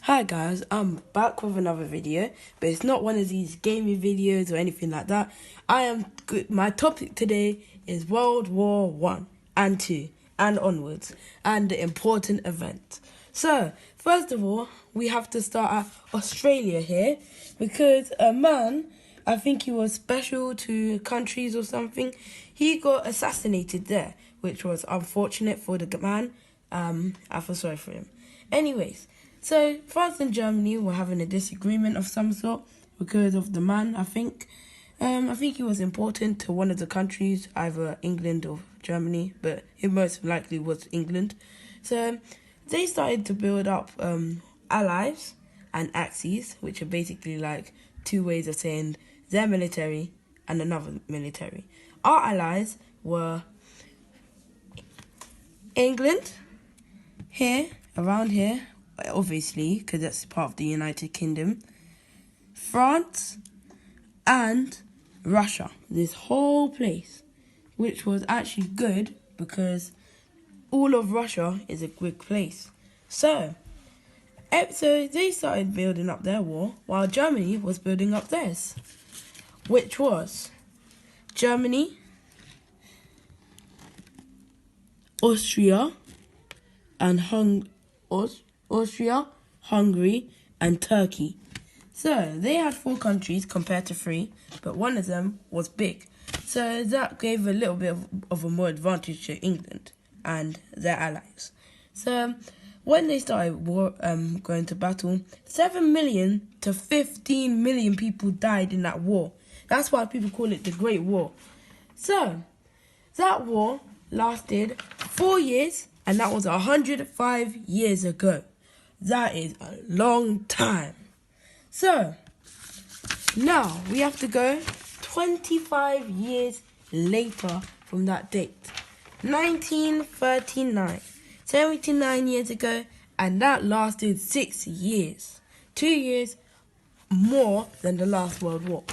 Hi guys, I'm back with another video, but it's not one of these gaming videos or anything like that. My topic today is World War One and Two and onwards, and the important event. So, first of all, we have to start at Australia here, because a man, I think he was special to countries or something, he got assassinated there, which was unfortunate for the man. I feel sorry for him. Anyways, so France and Germany were having a disagreement of some sort because of the man, I think. I think he was important to one of the countries, either England or Germany, but it most likely was England. So they started to build up allies and axes, which are basically like two ways of saying their military and another military. Our allies were England, here, around here, obviously, because that's part of the United Kingdom, France, and Russia. This whole place, which was actually good because all of Russia is a good place. So they started building up their war while Germany was building up theirs, which was Germany, Austria, and Austria, Hungary, and Turkey. So they had 4 countries compared to 3, but one of them was big. So that gave a little bit of a more advantage to England and their allies. So when they started going to battle, 7 million to 15 million people died in that war. That's why people call it the Great War. So that war lasted 4 years, and that was 105 years ago. That is a long time. So now we have to go 25 years later from that date. 1939. 79 years ago, and that lasted 6 years. 2 years more than the last World War.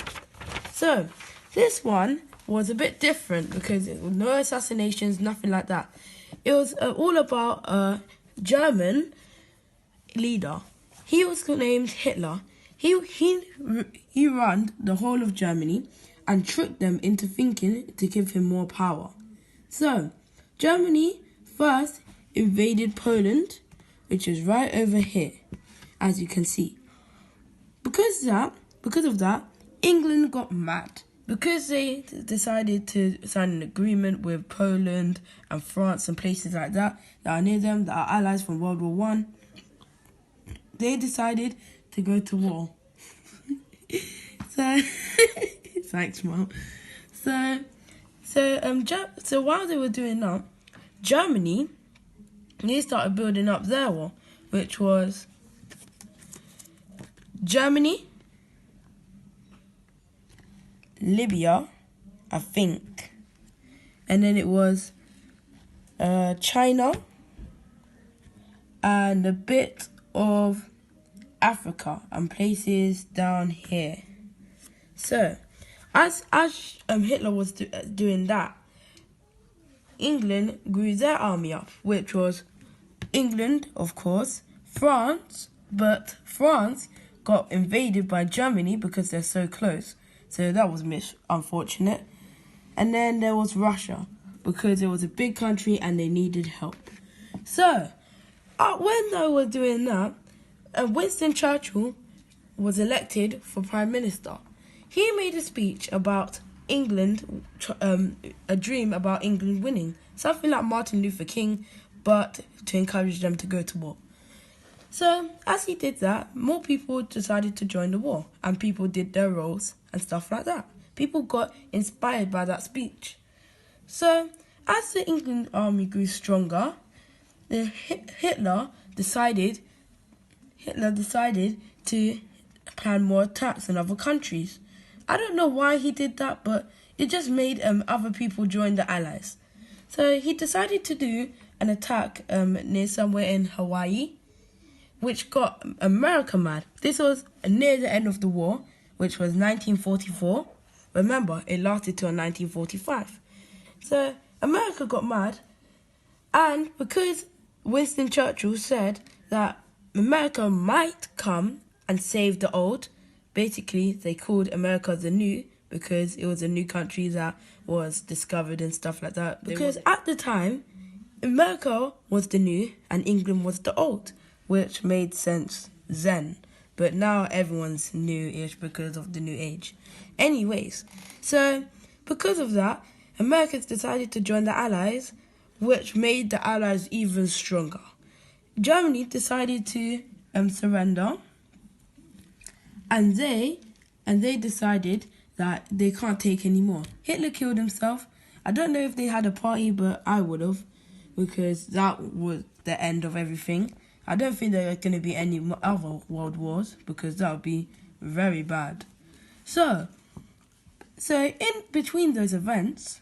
So this one was a bit different because it was no assassinations, nothing like that. It was all about a German leader. He was named Hitler. He ran the whole of Germany and tricked them into thinking to give him more power. So Germany first invaded Poland, which is right over here, as you can see. Because of that, England got mad. Because they decided to sign an agreement with Poland and France and places like that are near them, that are allies from World War One, they decided to go to war. Thanks, Mom. So while they were doing that, Germany, they started building up their war, which was Germany, Libya, I think, and then it was China and a bit of Africa and places down here. So as Hitler was doing that, England grew their army up, which was England, of course, France, but France got invaded by Germany because they're so close. So that was unfortunate. And then there was Russia, because it was a big country and they needed help. So when they were doing that, Winston Churchill was elected for Prime Minister. He made a speech about England, a dream about England winning. Something like Martin Luther King, but to encourage them to go to war. So as he did that, more people decided to join the war, and people did their roles and stuff like that. People got inspired by that speech. So as the England army grew stronger, Hitler decided to plan more attacks on other countries. I don't know why he did that, but it just made other people join the Allies. So he decided to do an attack near somewhere in Hawaii, which got America mad. This was near the end of the war, which was 1944. Remember, it lasted till 1945. So America got mad, and because Winston Churchill said that America might come and save the old. Basically, they called America the new because it was a new country that was discovered and stuff like that. Because at the time, America was the new and England was the old, which made sense then. But now everyone's new-ish because of the new age. Anyways, so because of that, Americans decided to join the Allies, which made the Allies even stronger. Germany decided to surrender, and they decided that they can't take any more. Hitler killed himself. I don't know if they had a party, but I would have, because that was the end of everything. I don't think there are going to be any other world wars, because that would be very bad. So in between those events,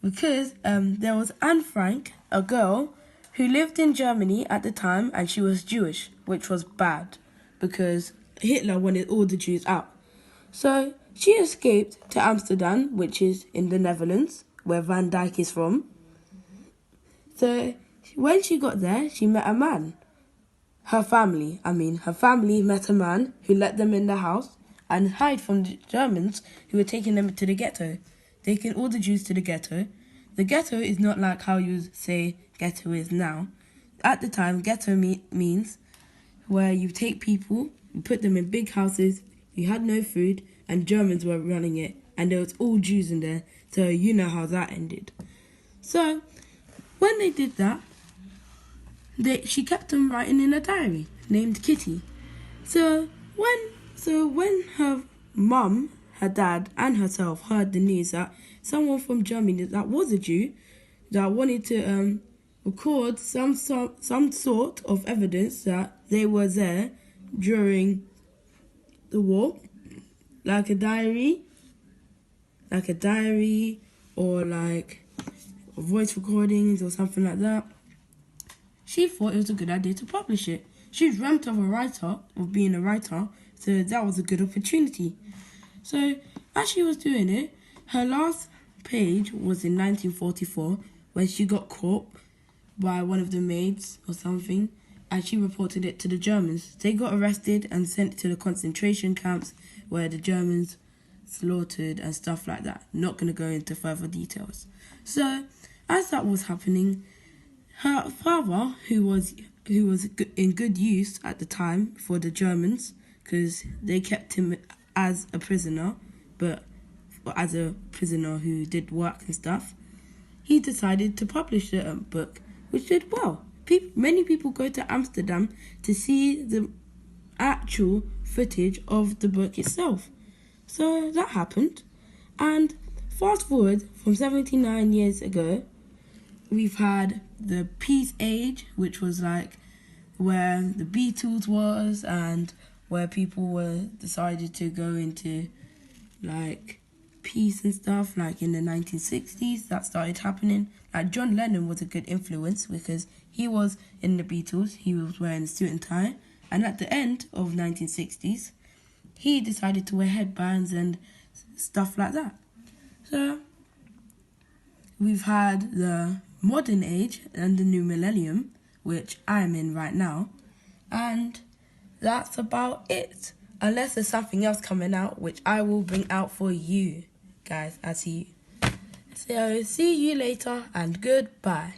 because there was Anne Frank, a girl who lived in Germany at the time, and she was Jewish, which was bad because Hitler wanted all the Jews out. So she escaped to Amsterdam, which is in the Netherlands, where Van Dyke is from. So when she got there, she met a man. Her family met a man who let them in the house and hide from the Germans who were taking them to the ghetto. Taking all the Jews to the ghetto. The ghetto is not like how you say ghetto is now. At the time, ghetto means where you take people, you put them in big houses, you had no food, and Germans were running it, and there was all Jews in there, so you know how that ended. So, when they did that, she kept them writing in a diary named Kitty. So when her mum, her dad, and herself heard the news that someone from Germany that was a Jew that wanted to record some sort of evidence that they were there during the war, like a diary or like voice recordings or something like that, she thought it was a good idea to publish it. She dreamt of being a writer, so that was a good opportunity. So as she was doing it, her last page was in 1944 when she got caught by one of the maids or something, and she reported it to the Germans. They got arrested and sent to the concentration camps where the Germans slaughtered and stuff like that. Not going to go into further details. So as that was happening, her father, who was in good use at the time for the Germans, because they kept him as a prisoner, but as a prisoner who did work and stuff, he decided to publish the book, which did well. Many people go to Amsterdam to see the actual footage of the book itself. So that happened. And fast forward from 79 years ago, we've had the Peace Age, which was like where the Beatles was and where people were decided to go into like peace and stuff, like in the 1960s. That started happening. Like John Lennon was a good influence because he was in the Beatles. He was wearing a suit and tie, and at the end of 1960s, he decided to wear headbands and stuff like that. So we've had the modern age and the new millennium, which I am in right now, and that's about it. Unless there's something else coming out, which I will bring out for you guys. I see you. So see you later and goodbye.